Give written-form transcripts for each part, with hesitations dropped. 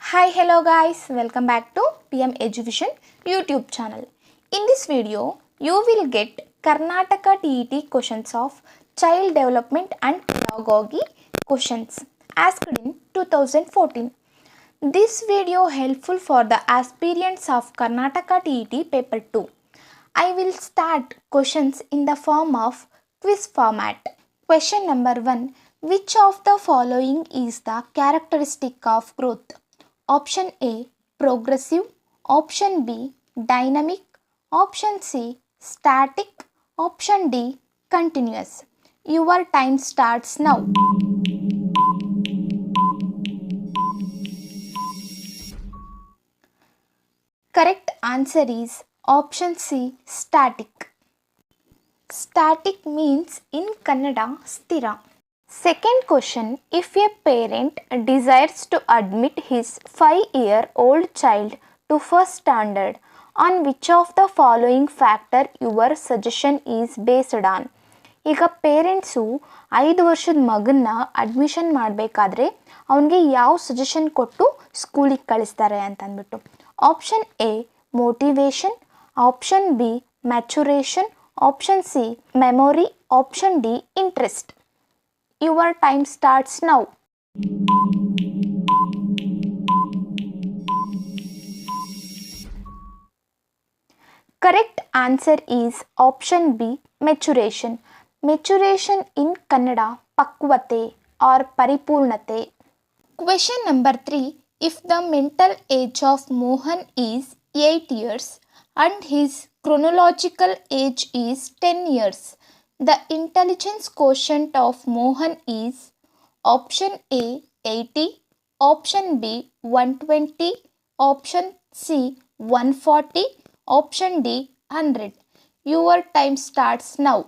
Hi, hello guys, welcome back to PM Eduvision YouTube channel. In this video, you will get Karnataka TET questions of Child Development and Pedagogy questions asked in 2014. This video helpful for the aspirants of Karnataka TET paper 2. I will start questions in the form of quiz format. Question number 1. Which of the following is the characteristic of growth? Option A, progressive. Option B, dynamic. Option C, static. Option D, continuous. Your time starts now. Correct answer is option C, static. Static means in Kannada sthira. Second question, if a parent desires to admit his 5-year-old child to first standard, on which of the following factor your suggestion is based on? ಈಗ parents 5 ವರ್ಷದ ಮಗನ್ನ admission ಮಾಡಬೇಕಾದ್ರೆ ಅವನಿಗೆ ಯಾವ suggestion ಕೊಟ್ಟು ಸ್ಕೂಲಿಗೆ ಕಳಿಸ್ತಾರೆ ಅಂತಂದ್ಬಿಟ್ಟು. Option A motivation, option B maturation, option C memory, option D interest. Your time starts now. Correct answer is option B, maturation. Maturation in Kannada, pakvate or paripurnate. Question number 3. If the mental age of Mohan is 8 years and his chronological age is 10 years, the intelligence quotient of Mohan is option A 80, option B 120, option C 140, option D 100. Your time starts now.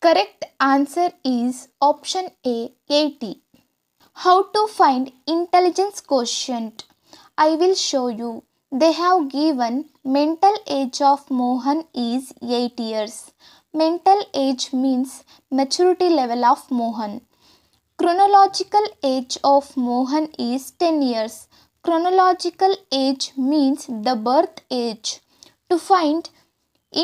Correct answer is option A 80. How to find intelligence quotient? I will show you. They have given mental age of Mohan is 8 years. Mental age means maturity level of Mohan. Chronological age of Mohan is 10 years. Chronological age means the birth age. To find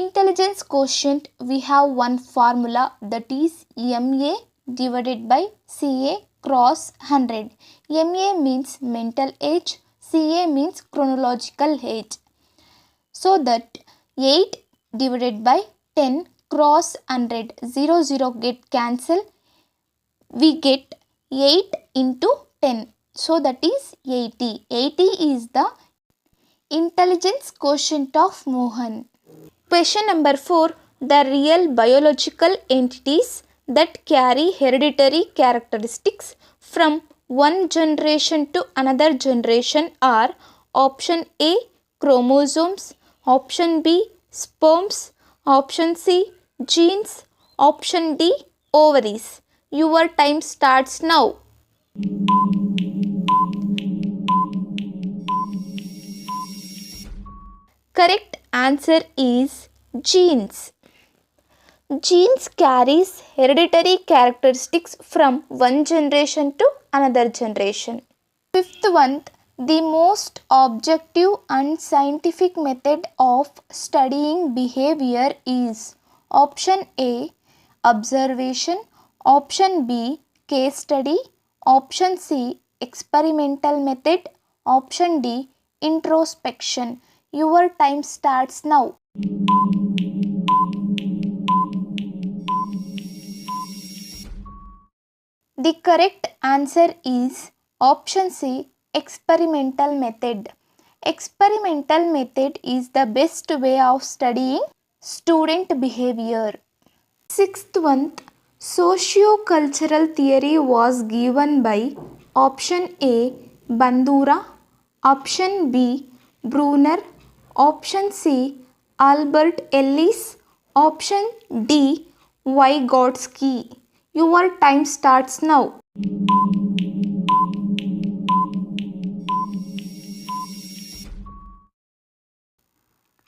intelligence quotient, we have one formula, that is MA divided by CA cross 100. MA means mental age, CA means chronological age. So that 8 divided by 10 cross 100, 0 get cancel. We get 8 into 10. So that is 80. 80 is the intelligence quotient of Mohan. Question number 4. The real biological entities that carry hereditary characteristics from one generation to another generation are option A chromosomes, option B sperms, option C genes, option D ovaries. Your time starts now. Correct answer is genes. Genes carries hereditary characteristics from one generation to another generation. Fifth one, the most objective and scientific method of studying behavior is option A observation, option B case study, option C experimental method, option D introspection. Your time starts now. The correct answer is option C experimental method. Experimental method is the best way of studying student behavior. Sixth one, socio-cultural theory was given by option A Bandura, option B Brunner, option C Albert Ellis, option D Vygotsky. Your time starts now.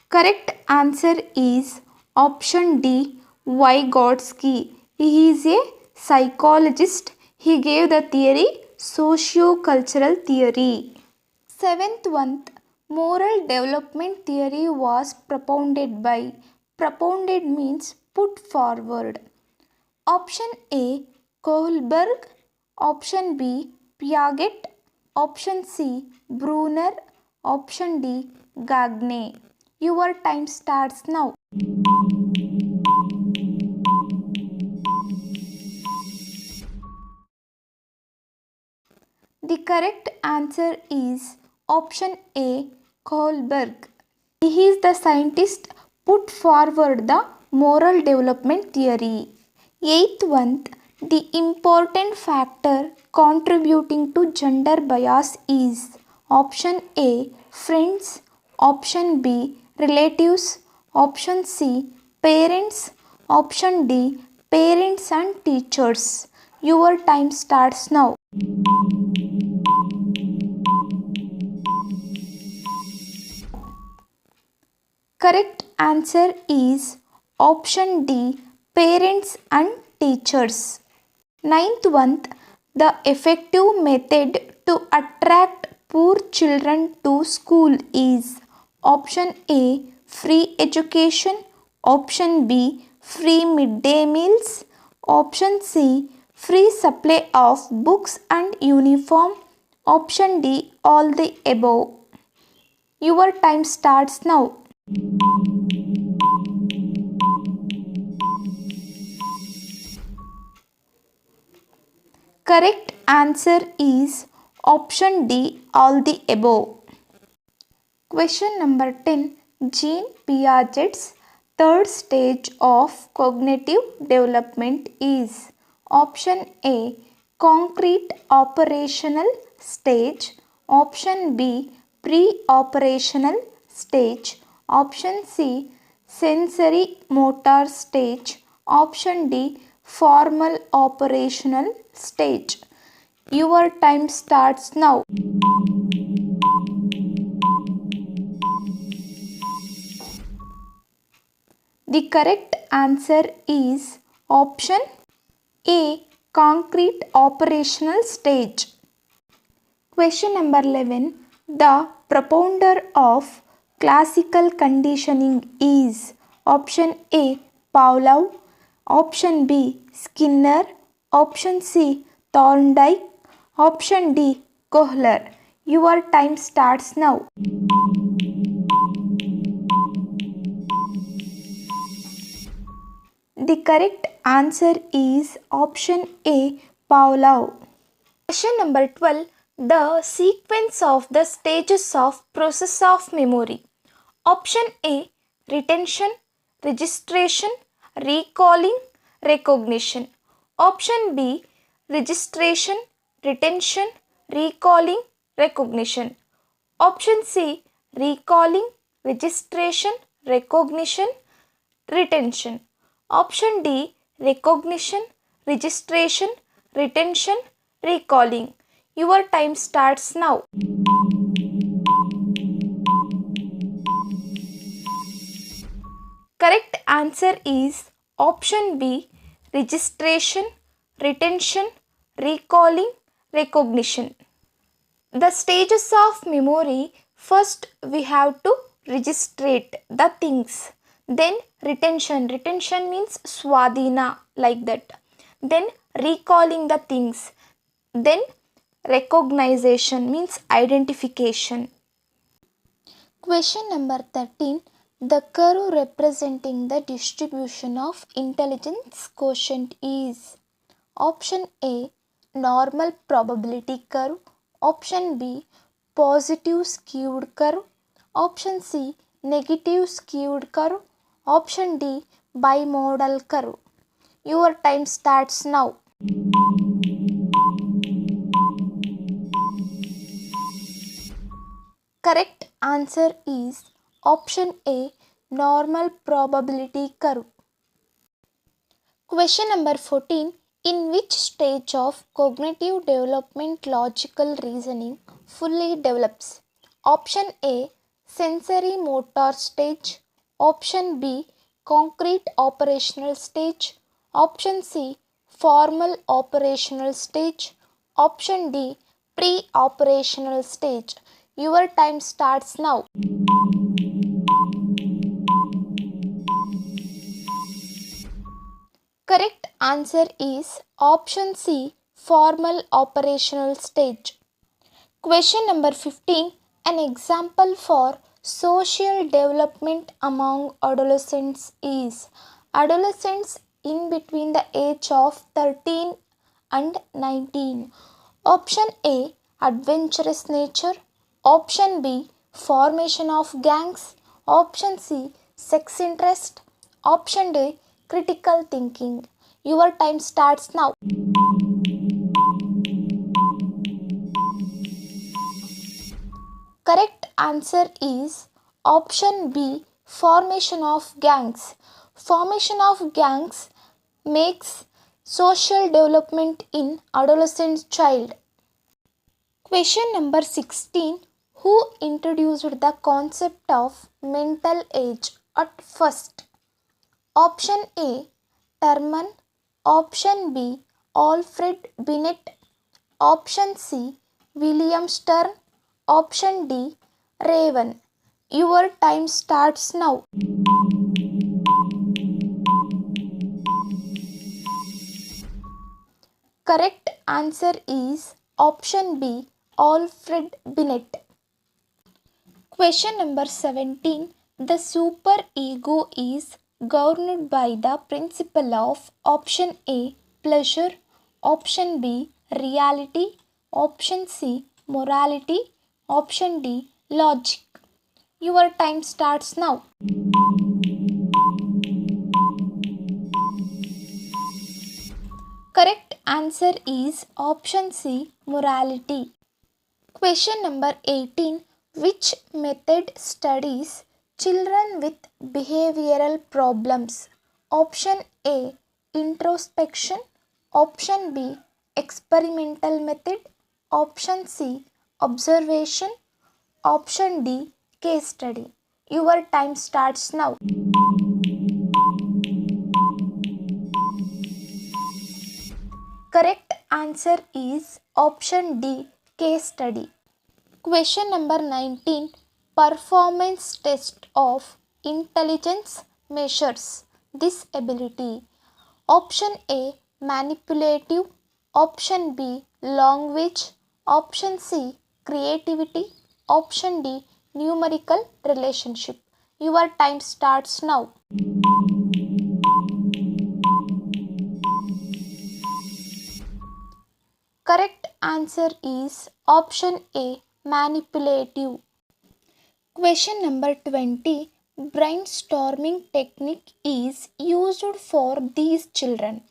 Correct answer is option D Vygotsky. He is a psychologist. He gave the theory socio-cultural theory. Seventh one, moral development theory was propounded by. Propounded means put forward. Option A, Kohlberg. Option B, Piaget. Option C, Brunner. Option D, Gagne. Your time starts now. The correct answer is option A, Kohlberg. He is the scientist put forward the moral development theory. Eighth one, the important factor contributing to gender bias is option A, friends, option B, relatives, option C, parents, option D, parents and teachers. Your time starts now. Correct answer is option D, parents and teachers. Ninth one, the effective method to attract poor children to school is option A, free education, option B, free midday meals, option C, free supply of books and uniform, option D, all the above. Your time starts now. Correct answer is option D, all the above. Question number 10. Jean Piaget's third stage of cognitive development is option A, concrete operational stage, option B, pre-operational stage, option C, sensory motor stage, option D, formal operational stage. Your time starts now. The correct answer is option A, concrete operational stage. Question number 11. The propounder of classical conditioning is option A, Pavlov, option B, Skinner, option C, Thorndike, option D, Kohler. Your time starts now. The correct answer is option A, Pavlov. Question number 12. The sequence of the stages of process of memory. Option A, retention, registration, recalling, recognition. Option B, registration, retention, recalling, recognition. Option C, recalling, registration, recognition, retention. Option D, recognition, registration, retention, recalling. Your time starts now. Correct answer is option B, registration, retention, recalling, recognition. The stages of memory, first we have to registrate the things. Then retention means swadhina, like that. Then recalling the things. Then recognition means identification. Question number 13. The curve representing the distribution of intelligence quotient is option A, normal probability curve, option B, positive skewed curve, option C, negative skewed curve, option D, bimodal curve. Your time starts now. Correct answer is option A, normal probability curve. Question number 14. In which stage of cognitive development logical reasoning fully develops? Option A, sensory motor stage. Option B, concrete operational stage. Option C, formal operational stage. Option D, pre-operational stage. Your time starts now. Correct answer is option C, formal operational stage. Question number 15. An example for social development among adolescents is adolescents in between the age of 13 and 19. Option A, adventurous nature. Option B, formation of gangs. Option C, sex interest. Option D, critical thinking. Your time starts now. Correct answer is option B, formation of gangs. Formation of gangs makes social development in adolescent child. Question number 16. Who introduced the concept of mental age at first? Option A, Terman. Option B, Alfred Binet. Option C, William Stern. Option D, Raven. Your time starts now. Correct answer is option B, Alfred Binet. Question number 17. The super ego is governed by the principle of option A, pleasure. Option B, reality. Option C, morality. Option D, logic. Your time starts now. Correct answer is option C, morality. Question number 18. Which method studies children with behavioral problems? Option A, introspection. Option B, experimental method. Option C, observation. Option D, case study. Your time starts now. Correct answer is option D, case study. Question number 19. Performance test of intelligence measures this ability. Option A, manipulative. Option B, language. Option C, creativity. Option D, numerical relationship. Your time starts now. Correct answer is option A, manipulative. Question number 20. Brainstorming technique is used for these children.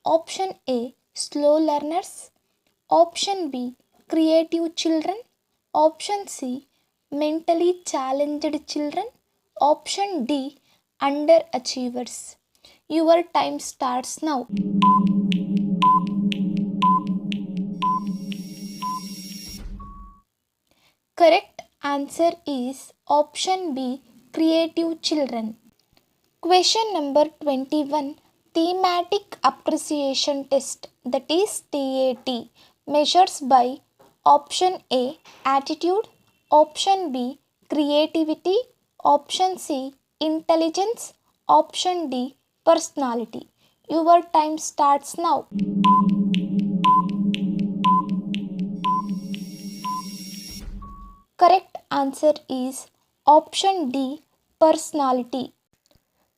Option A, slow learners. Option B, creative children. Option C, mentally challenged children. Option D, underachievers. Your time starts now. Correct answer is option B, creative children. Question number 21. Thematic appreciation test, that is TAT, measures by option A, attitude. Option B, creativity. Option C, intelligence. Option D, personality. Your time starts now. Correct answer is option D, personality.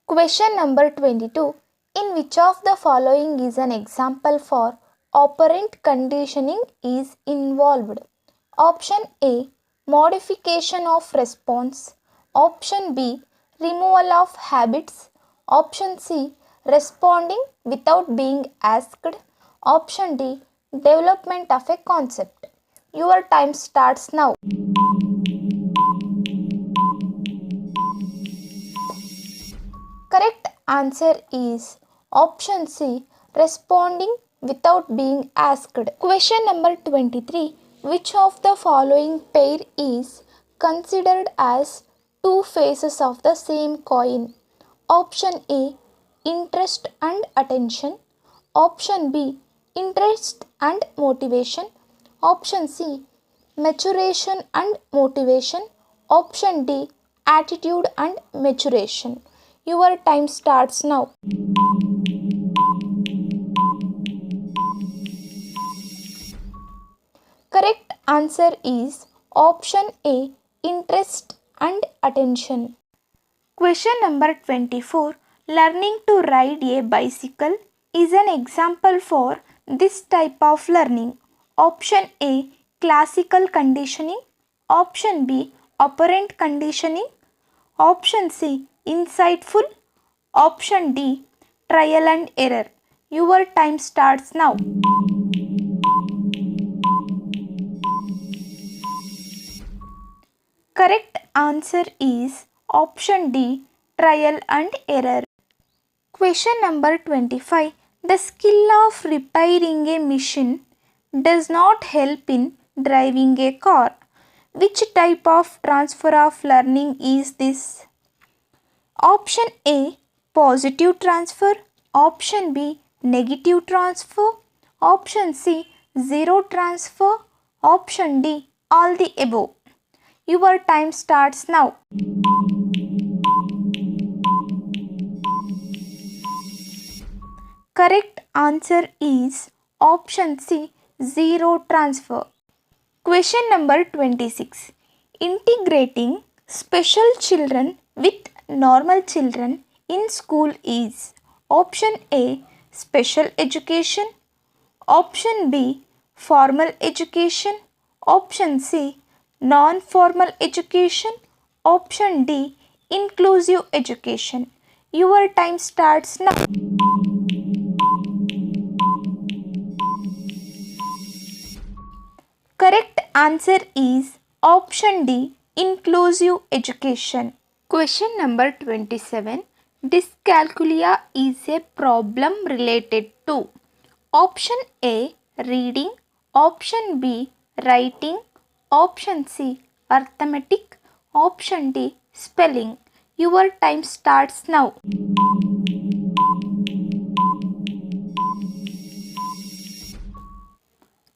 Question number 22. In which of the following is an example for operant conditioning is involved? Option A, modification of response. Option B, removal of habits. Option C, responding without being asked. Option D, development of a concept. Your time starts now. Correct answer is option C, responding without being asked. Question number 23. Which of the following pair is considered as two faces of the same coin? Option A, interest and attention. Option B, interest and motivation. Option C, maturation and motivation. Option D, attitude and maturation. Your time starts now. Correct answer is option A, interest and attention. Question number 24. Learning to ride a bicycle is an example for this type of learning. Option A, classical conditioning. Option B, operant conditioning. Option C, insightful. Option D, trial and error. Your time starts now. Correct answer is option D, trial and error. Question number 25. The skill of repairing a machine does not help in driving a car. Which type of transfer of learning is this? Option A, positive transfer. Option B, negative transfer. Option C, zero transfer. Option D, all the above. Your time starts now. Correct answer is option C, zero transfer. Question number 26. Integrating special children with normal children in school is option A, special education. Option B, formal education. Option C, non-formal education. Option D, inclusive education. Your time starts now. Correct answer is option D, inclusive education. Question number 27. Dyscalculia is a problem related to option A, reading. Option B, writing. Option C, arithmetic. Option D, spelling. Your time starts now.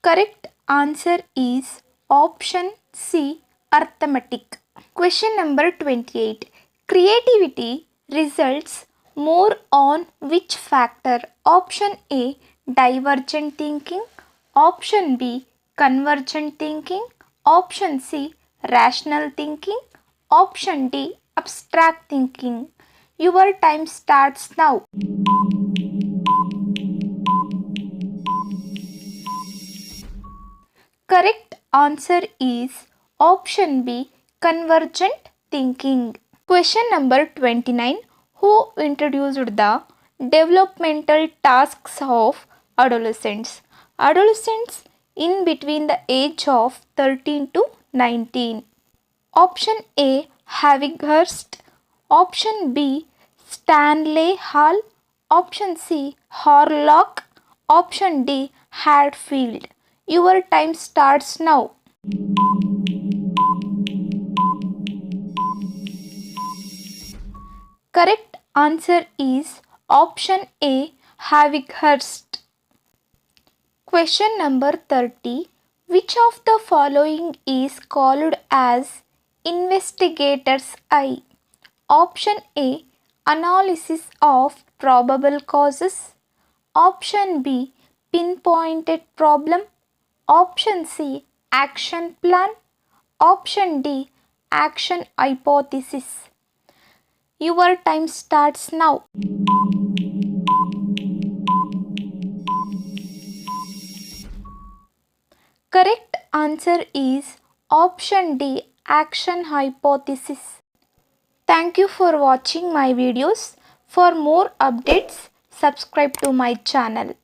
Correct answer is option C, arithmetic. Question number 28. Creativity results more on which factor? Option A, divergent thinking. Option B, convergent thinking. Option C, rational thinking. Option D, abstract thinking. Your time starts now. Correct answer is option B, convergent thinking. Question number 29. Who introduced the developmental tasks of adolescents? Adolescents in between the age of 13 to 19. Option A, Havighurst. Option B, Stanley Hall. Option C, Horlock. Option D, Hadfield. Your time starts now. Correct answer is option A, Havighurst. Question number 30. Which of the following is called as investigator's eye? Option A, analysis of probable causes. Option B, pinpointed problem. Option C, action plan. Option D, action hypothesis. Your time starts now. Correct answer is option D, action hypothesis. Thank you for watching my videos. For more updates, subscribe to my channel.